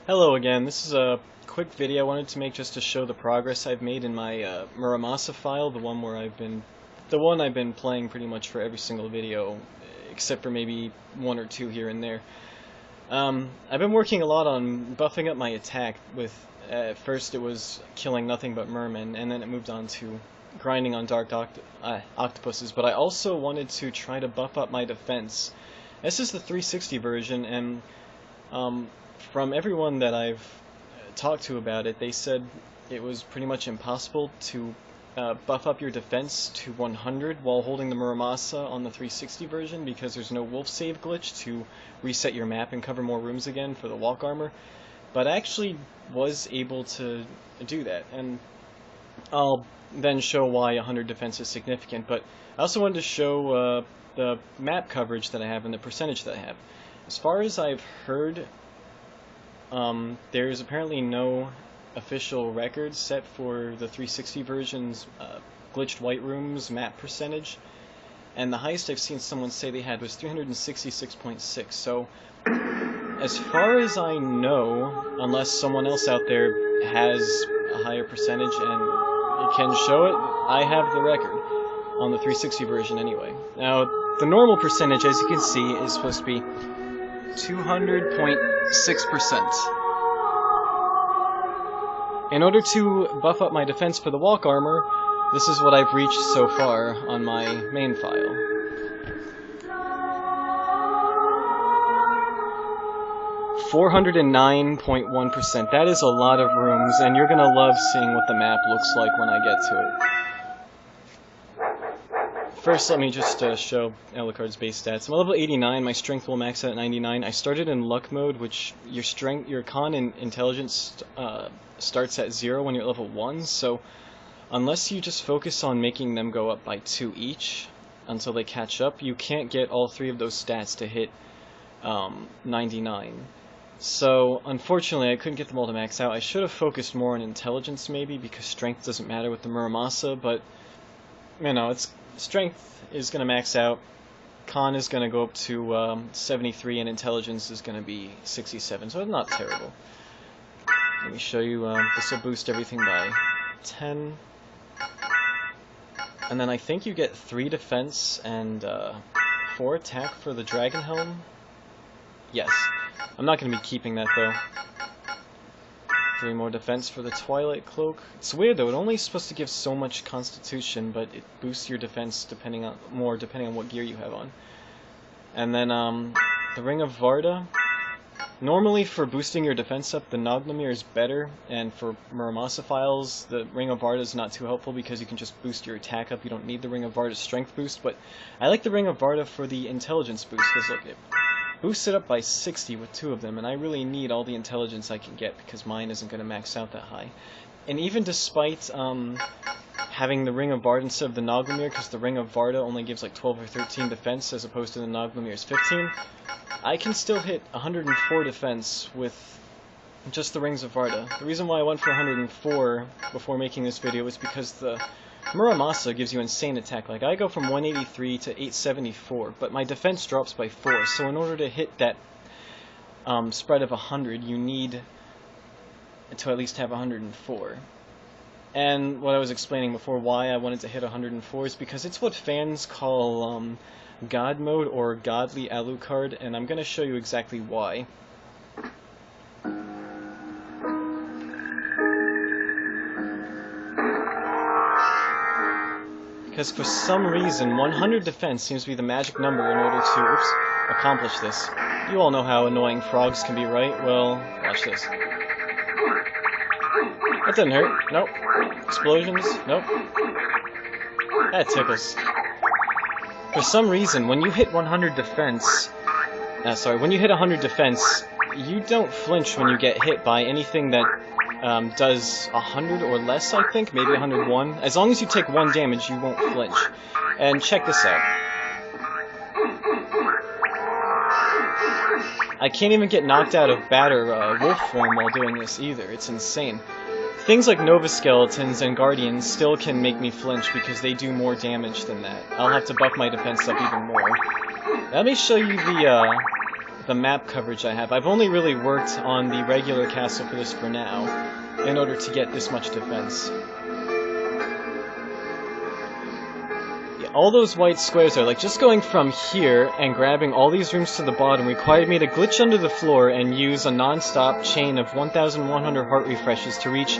Hello again, this is a quick video I wanted to make just to show the progress I've made in my Muramasa file, the one I've been playing pretty much for every single video, except for maybe one or two here and there. I've been working a lot on buffing up my attack with, first it was killing nothing but mermen, and then it moved on to grinding on dark octopuses, but I also wanted to try to buff up my defense. This is the 360 version, and from everyone that I've talked to about it, they said it was pretty much impossible to buff up your defense to 100 while holding the Muramasa on the 360 version because there's no wolf save glitch to reset your map and cover more rooms again for the walk armor. But I actually was able to do that, and I'll then show why 100 defense is significant. But I also wanted to show the map coverage that I have and the percentage that I have. As far as I've heard, there's apparently no official record set for the 360 version's glitched white rooms map percentage, and the highest I've seen someone say they had was 366.6. So, as far as I know, unless someone else out there has a higher percentage and it can show it, I have the record on the 360 version anyway. Now, the normal percentage, as you can see, is supposed to be 200.6%. In order to buff up my defense for the walk armor, this is what I've reached so far on my main file. (409.1%). That is a lot of rooms, and you're gonna love seeing what the map looks like when I get to it. First, let me just show Alucard's base stats. I'm level 89, my strength will max out at 99. I started in luck mode, which your con and intelligence starts at 0 when you're level 1, so unless you just focus on making them go up by 2 each until they catch up, you can't get all 3 of those stats to hit 99. So, unfortunately, I couldn't get them all to max out. I should have focused more on intelligence, maybe, because strength doesn't matter with the Muramasa, but, you know, strength is going to max out, con is going to go up to 73, and intelligence is going to be 67, so it's not terrible. Let me show you, this will boost everything by 10, and then I think you get 3 defense and 4 attack for the Dragon Helm. Yes, I'm not going to be keeping that though. 3 more defense for the Twilight Cloak. It's weird though, it's only supposed to give so much constitution, but it boosts your defense depending on what gear you have on. And then the Ring of Varda. Normally for boosting your defense up, the Nauglamir is better, and for Muramasa files, the Ring of Varda is not too helpful because you can just boost your attack up. You don't need the Ring of Varda's strength boost, but I like the Ring of Varda for the intelligence boost, because look, it boosts it up by 60 with 2 of them, and I really need all the intelligence I can get because mine isn't going to max out that high. And even despite having the Ring of Varda instead of the Nauglamir, because the Ring of Varda only gives like 12 or 13 defense as opposed to the Nauglamir's 15, I can still hit 104 defense with just the Rings of Varda. The reason why I went for 104 before making this video is because the Muramasa gives you insane attack. Like, I go from 183 to 874, but my defense drops by 4, so in order to hit that spread of 100, you need to at least have 104. And what I was explaining before, why I wanted to hit 104, is because it's what fans call God mode or godly Alucard, and I'm going to show you exactly why. Because for some reason, 100 defense seems to be the magic number in order to accomplish this. You all know how annoying frogs can be, right? Well, watch this. That didn't hurt. Nope. Explosions. Nope. That tickles. For some reason, when you hit 100 defense... when you hit 100 defense, you don't flinch when you get hit by anything that does 100 or less, I think, maybe 101. As long as you take 1 damage, you won't flinch. And check this out. I can't even get knocked out of bat or wolf form while doing this either. It's insane. Things like Nova Skeletons and Guardians still can make me flinch because they do more damage than that. I'll have to buff my defense up even more. Let me show you the map coverage I have. I've only really worked on the regular castle for this for now, in order to get this much defense. Yeah, all those white squares are, like, just going from here and grabbing all these rooms to the bottom required me to glitch under the floor and use a non-stop chain of 1,100 heart refreshes to reach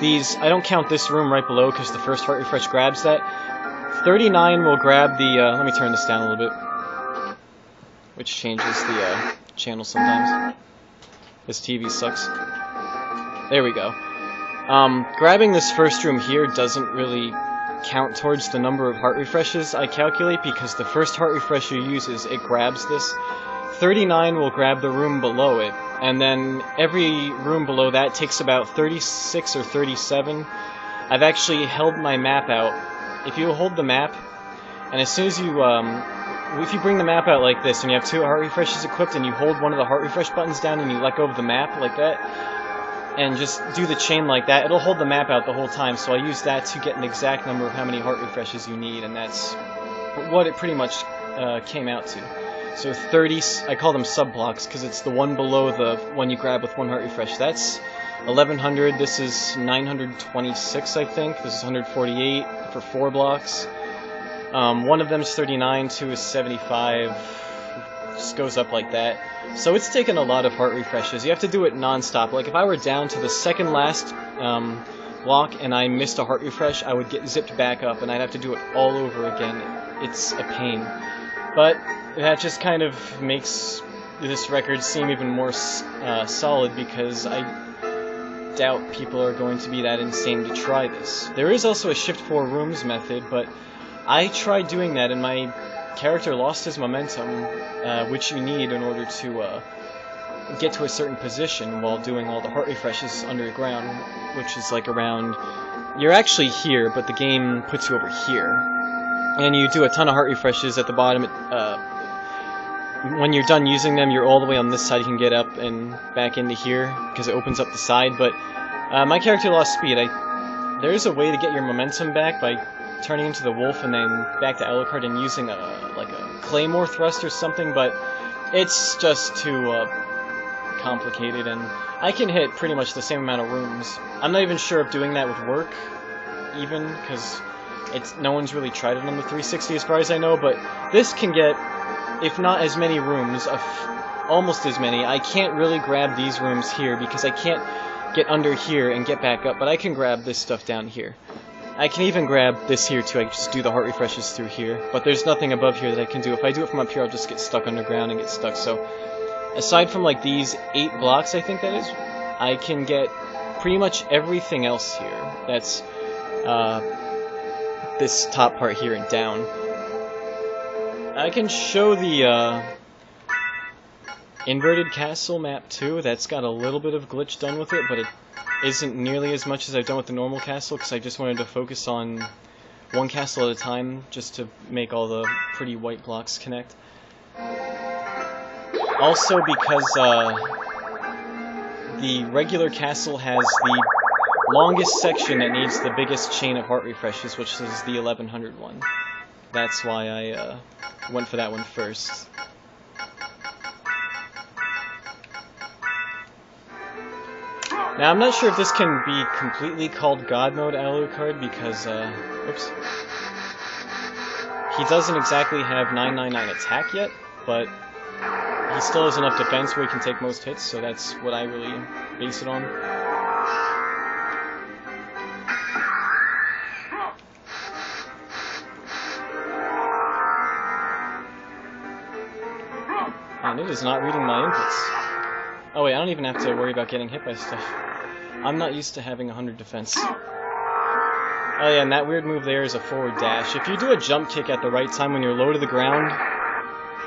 these. I don't count this room right below because the first heart refresh grabs that. 39 will grab the, let me turn this down a little bit, which changes the channel sometimes. This TV sucks. There we go. Grabbing this first room here doesn't really count towards the number of heart refreshes I calculate, because the first heart refresh you use is it grabs this. 39 will grab the room below it, and then every room below that takes about 36 or 37. I've actually held my map out. If you hold the map, and as soon as you, if you bring the map out like this, and you have 2 heart refreshes equipped, and you hold one of the heart refresh buttons down, and you let go of the map like that, and just do the chain like that, it'll hold the map out the whole time, so I use that to get an exact number of how many heart refreshes you need, and that's what it pretty much came out to. So 30, I call them sub-blocks, because it's the one below the one you grab with 1 heart refresh. That's 1100, this is 926, I think, this is 148 for 4 blocks. One of them is 39, 2 is 75, just goes up like that. So it's taken a lot of heart refreshes. You have to do it non-stop. Like if I were down to the second last block and I missed a heart refresh, I would get zipped back up and I'd have to do it all over again. It's a pain. But that just kind of makes this record seem even more solid, because I doubt people are going to be that insane to try this. There is also a shift 4 rooms method, but I tried doing that and my character lost his momentum, which you need in order to get to a certain position while doing all the heart refreshes underground, which is like around... You're actually here, but the game puts you over here. And you do a ton of heart refreshes at the bottom. When you're done using them, you're all the way on this side. You can get up and back into here, because it opens up the side, but my character lost speed. There's a way to get your momentum back by turning into the wolf and then back to Alucard and using like a claymore thrust or something, but it's just too complicated, and I can hit pretty much the same amount of rooms. I'm not even sure if doing that would work, even, because no one's really tried it on the 360 as far as I know, but this can get, if not as many rooms, almost as many. I can't really grab these rooms here because I can't get under here and get back up, but I can grab this stuff down here. I can even grab this here too. I can just do the heart refreshes through here, but there's nothing above here that I can do. If I do it from up here, I'll just get stuck underground and get stuck. So aside from like these 8 blocks, I think that is, I can get pretty much everything else here. That's this top part here and down. I can show the inverted castle map too. That's got a little bit of glitch done with it, but it isn't nearly as much as I've done with the normal castle, because I just wanted to focus on one castle at a time, just to make all the pretty white blocks connect. Also because the regular castle has the longest section that needs the biggest chain of heart refreshes, which is the 1100 one. That's why I went for that one first. Now, I'm not sure if this can be completely called God Mode Alucard, because, oops. He doesn't exactly have 999 attack yet, but he still has enough defense where he can take most hits, so that's what I really base it on. And it is not reading my inputs. Oh wait, I don't even have to worry about getting hit by stuff. I'm not used to having 100 defense. Oh yeah, and that weird move there is a forward dash. If you do a jump kick at the right time when you're low to the ground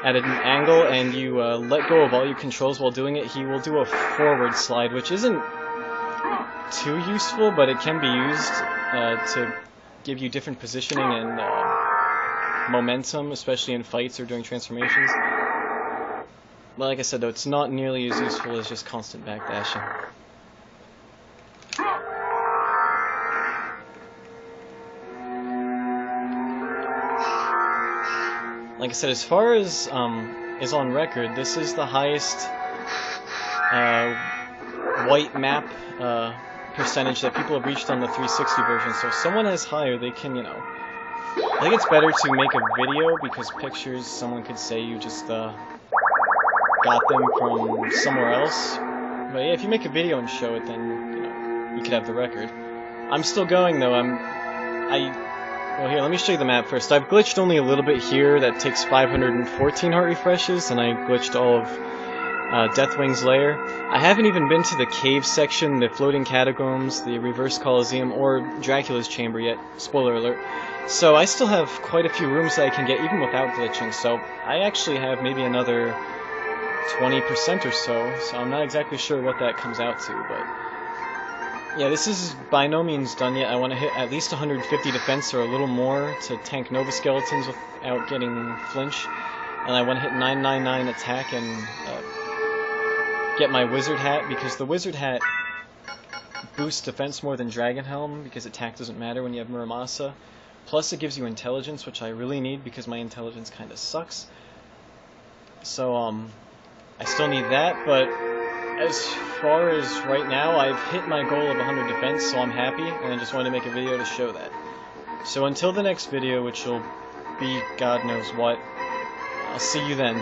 at an angle and you let go of all your controls while doing it, he will do a forward slide, which isn't too useful, but it can be used to give you different positioning and momentum, especially in fights or during transformations. But like I said, though, it's not nearly as useful as just constant backdashing. Like I said, as far as is on record. This is the highest white map percentage that people have reached on the 360 version. So if someone has higher, they can, you know. I think it's better to make a video, because pictures, someone could say you just got them from somewhere else. But yeah, if you make a video and show it, then, you know, you could have the record. I'm still going though. Well, here, let me show you the map first. I've glitched only a little bit here. That takes 514 heart refreshes, and I glitched all of Deathwing's lair. I haven't even been to the cave section, the floating catacombs, the reverse Colosseum, or Dracula's chamber yet. Spoiler alert. So I still have quite a few rooms that I can get even without glitching, so I actually have maybe another 20% or so I'm not exactly sure what that comes out to, but yeah, this is by no means done yet. I want to hit at least 150 defense or a little more to tank Nova Skeletons without getting flinch, and I want to hit 999 attack and get my Wizard Hat, because the Wizard Hat boosts defense more than Dragon Helm, because attack doesn't matter when you have Muramasa. Plus it gives you intelligence, which I really need because my intelligence kind of sucks. So I still need that, but as far as right now, I've hit my goal of 100 defense, so I'm happy, and I just wanted to make a video to show that. So until the next video, which will be God knows what, I'll see you then.